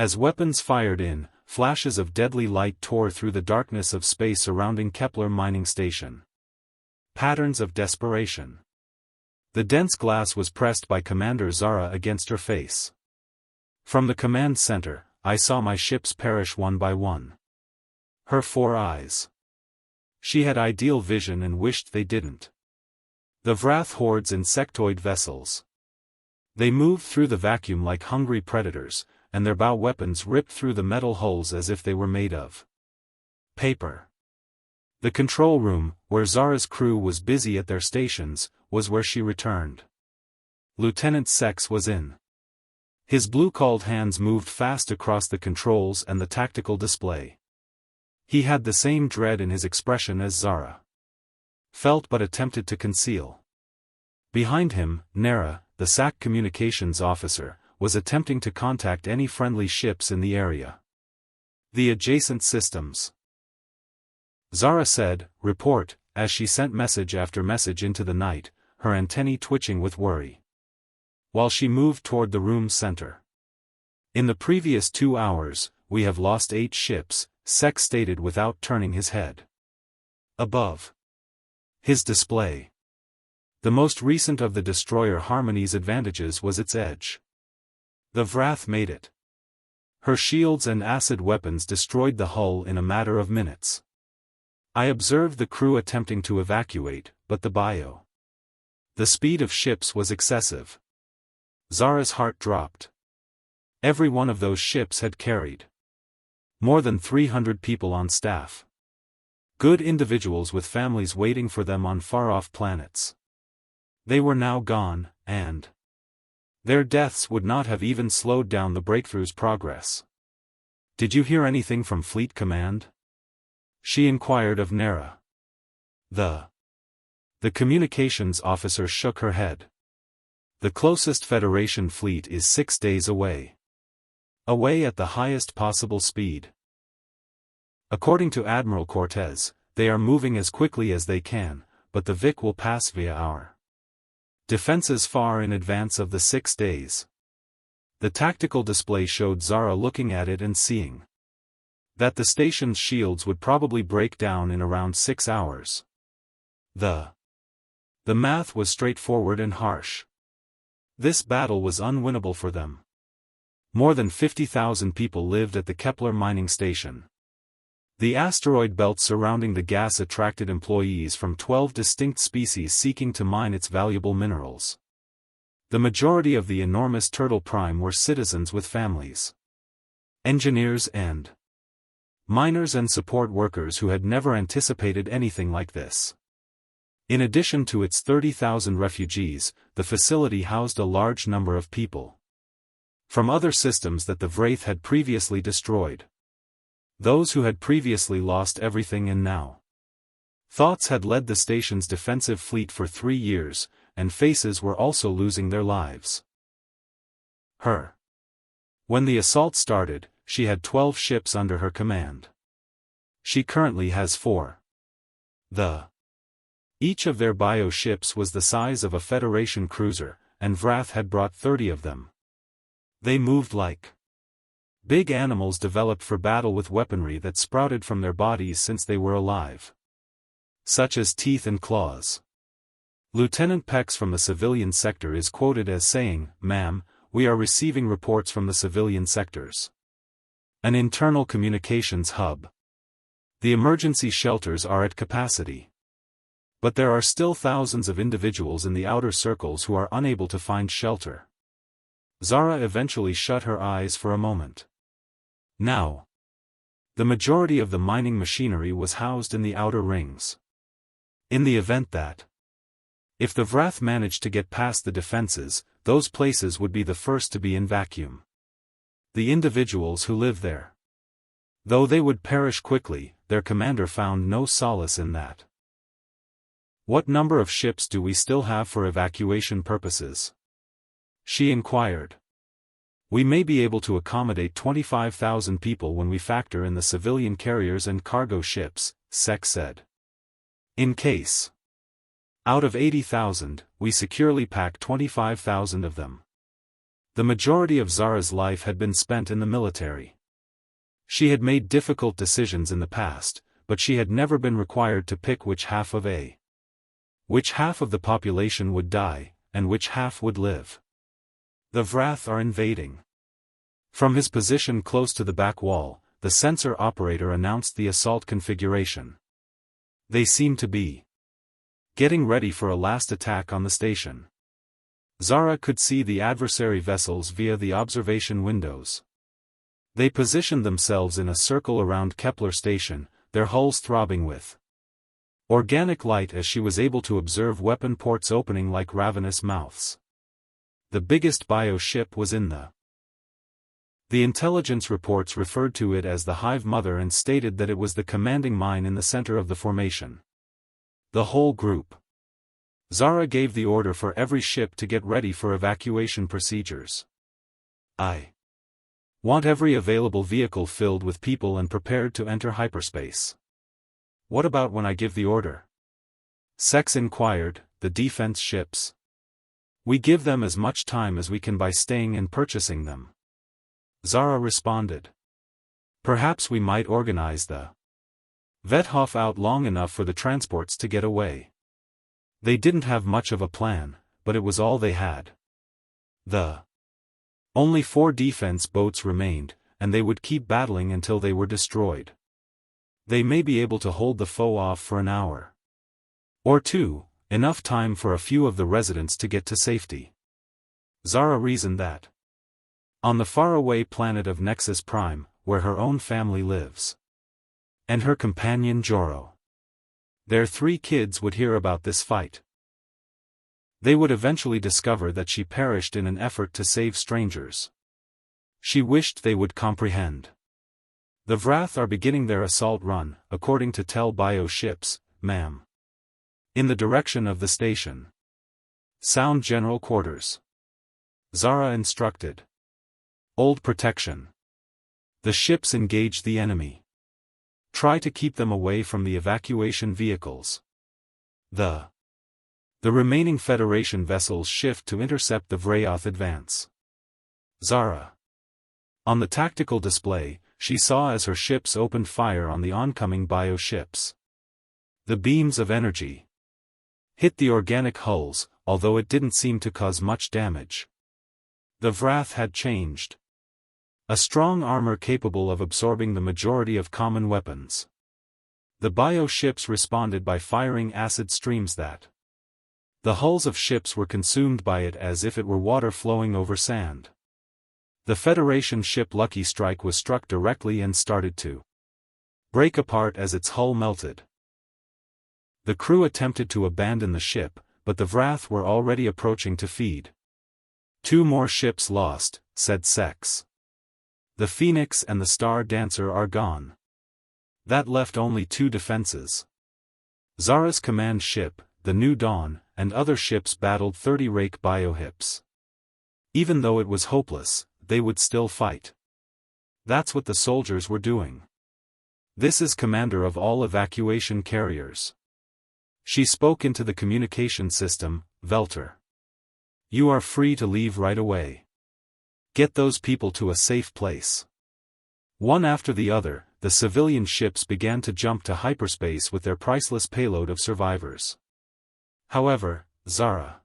As weapons fired in, flashes of deadly light tore through the darkness of space surrounding Kepler mining station. Patterns of desperation. The dense glass was pressed by Commander Zara against her face. From the command center, I saw my ships perish one by one. Her 4 eyes. She had ideal vision and wished they didn't. The Vrath hordes insectoid vessels. They moved through the vacuum like hungry predators, and their bow weapons ripped through the metal hulls as if they were made of paper. The control room, where Zara's crew was busy at their stations, was where she returned. Lieutenant Sex was in. His blue-clawed hands moved fast across the controls and the tactical display. He had the same dread in his expression as Zara felt but attempted to conceal. Behind him, Nera, the SAC communications officer, was attempting to contact any friendly ships in the area. The adjacent systems. Zara said, "Report," as she sent message after message into the night, her antennae twitching with worry. While she moved toward the room's center. "In the previous 2 hours, we have lost 8 ships," Sex stated without turning his head. Above his display. The most recent of the destroyer Harmony's advantages was its edge. The Vrath made it. Her shields and acid weapons destroyed the hull in a matter of minutes. I observed the crew attempting to evacuate, but the speed of ships was excessive. Zara's heart dropped. Every one of those ships had carried more than 300 people on staff. Good individuals with families waiting for them on far-off planets. They were now gone, and their deaths would not have even slowed down the breakthrough's progress. "Did you hear anything from Fleet Command?" she inquired of Nera. The communications officer shook her head. "The closest Federation fleet is 6 days away. Away at the highest possible speed. According to Admiral Cortez, they are moving as quickly as they can, but the Vic will pass via our defenses far in advance of the 6 days." The tactical display showed Zara looking at it and seeing that the station's shields would probably break down in around 6 hours. The math was straightforward and harsh. This battle was unwinnable for them. More than 50,000 people lived at the Kepler mining station. The asteroid belt surrounding the gas attracted employees from 12 distinct species seeking to mine its valuable minerals. The majority of the enormous Turtle Prime were citizens with families. Engineers and miners and support workers who had never anticipated anything like this. In addition to its 30,000 refugees, the facility housed a large number of people from other systems that the Vrath had previously destroyed. Those who had previously lost everything and now thoughts had led the station's defensive fleet for 3 years, and faces were also losing their lives. When the assault started, she had 12 ships under her command. She currently has 4. Each of their bio ships was the size of a Federation cruiser, and Vrath had brought 30 of them. They moved like big animals developed for battle with weaponry that sprouted from their bodies since they were alive, such as teeth and claws. Lieutenant Pex from the civilian sector is quoted as saying, "Ma'am, we are receiving reports from the civilian sectors. An internal communications hub. The emergency shelters are at capacity. But there are still thousands of individuals in the outer circles who are unable to find shelter." Zara eventually shut her eyes for a moment. Now, the majority of the mining machinery was housed in the outer rings. In the event that, if the Vrath managed to get past the defenses, those places would be the first to be in vacuum. The individuals who live there, though they would perish quickly, their commander found no solace in that. "What number of ships do we still have for evacuation purposes?" she inquired. "We may be able to accommodate 25,000 people when we factor in the civilian carriers and cargo ships," Sex said. "In case. Out of 80,000, we securely pack 25,000 of them." The majority of Zara's life had been spent in the military. She had made difficult decisions in the past, but she had never been required to pick which half of the population would die, and which half would live. The Vrath are invading. From his position close to the back wall, the sensor operator announced the assault configuration. They seem to be getting ready for a last attack on the station. Zara could see the adversary vessels via the observation windows. They positioned themselves in a circle around Kepler station, their hulls throbbing with organic light as she was able to observe weapon ports opening like ravenous mouths. The biggest bio-ship was in the intelligence reports referred to it as the Hive Mother and stated that it was the commanding mine in the center of the formation. The whole group. Zara gave the order for every ship to get ready for evacuation procedures. I want every available vehicle filled with people and prepared to enter hyperspace. What about when I give the order? Sex inquired. The defense ships. We give them as much time as we can by staying and purchasing them. Zara responded. Perhaps we might organize the Vethof out long enough for the transports to get away. They didn't have much of a plan, but it was all they had. Only 4 defense boats remained, and they would keep battling until they were destroyed. They may be able to hold the foe off for an hour or 2, enough time for a few of the residents to get to safety. Zara reasoned that on the faraway planet of Nexus Prime, where her own family lives, and her companion Joro, their 3 kids would hear about this fight. They would eventually discover that she perished in an effort to save strangers. She wished they would comprehend. The Vrath are beginning their assault run, according to Tel Bio ships, ma'am. In the direction of the station. Sound general quarters. Zara instructed. Old protection. The ships engage the enemy. Try to keep them away from the evacuation vehicles. The remaining Federation vessels shift to intercept the Vrath advance. Zara. On the tactical display, she saw as her ships opened fire on the oncoming bio ships. The beams of energy hit the organic hulls, although it didn't seem to cause much damage. The Vrath had changed. A strong armor capable of absorbing the majority of common weapons. The bio ships responded by firing acid streams that the hulls of ships were consumed by it as if it were water flowing over sand. The Federation ship Lucky Strike was struck directly and started to break apart as its hull melted. The crew attempted to abandon the ship, but the Vrath were already approaching to feed. 2 more ships lost, said Sex. The Phoenix and the Star Dancer are gone. That left only 2 defenses. Zara's command ship, the New Dawn, and other ships battled 30 Rake biohips. Even though it was hopeless, they would still fight. That's what the soldiers were doing. This is commander of all evacuation carriers. She spoke into the communication system, Velter. You are free to leave right away. Get those people to a safe place. One after the other, the civilian ships began to jump to hyperspace with their priceless payload of survivors. However, Zara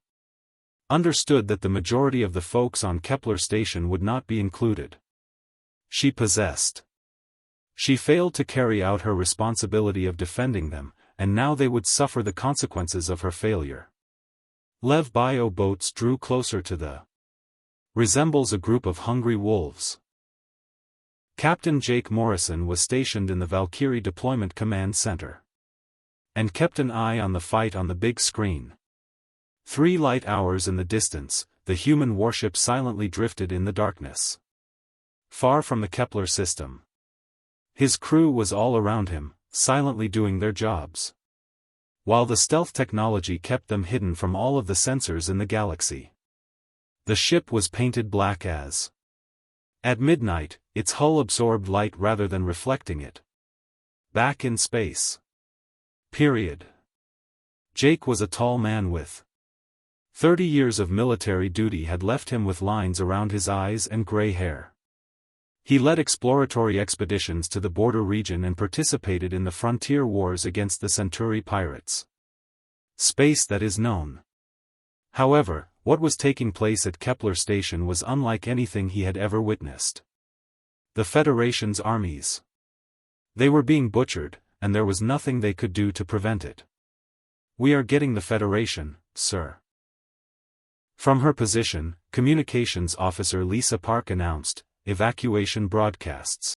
understood that the majority of the folks on Kepler station would not be included. She failed to carry out her responsibility of defending them, and now they would suffer the consequences of her failure. Lev bio boats drew closer to the resembles a group of hungry wolves. Captain Jake Morrison was stationed in the Valkyrie Deployment Command Center and kept an eye on the fight on the big screen. 3 light hours in the distance, the human warship silently drifted in the darkness, far from the Kepler system. His crew was all around him, silently doing their jobs, while the stealth technology kept them hidden from all of the sensors in the galaxy. The ship was painted black as at midnight, its hull absorbed light rather than reflecting it. Back in space. Period. Jake was a tall man with 30 years of military duty had left him with lines around his eyes and gray hair. He led exploratory expeditions to the border region and participated in the frontier wars against the Centauri pirates. Space that is known. However, what was taking place at Kepler Station was unlike anything he had ever witnessed. The Federation's armies. They were being butchered, and there was nothing they could do to prevent it. "We are getting the Federation, sir." From her position, Communications Officer Lisa Park announced, "Evacuation broadcasts."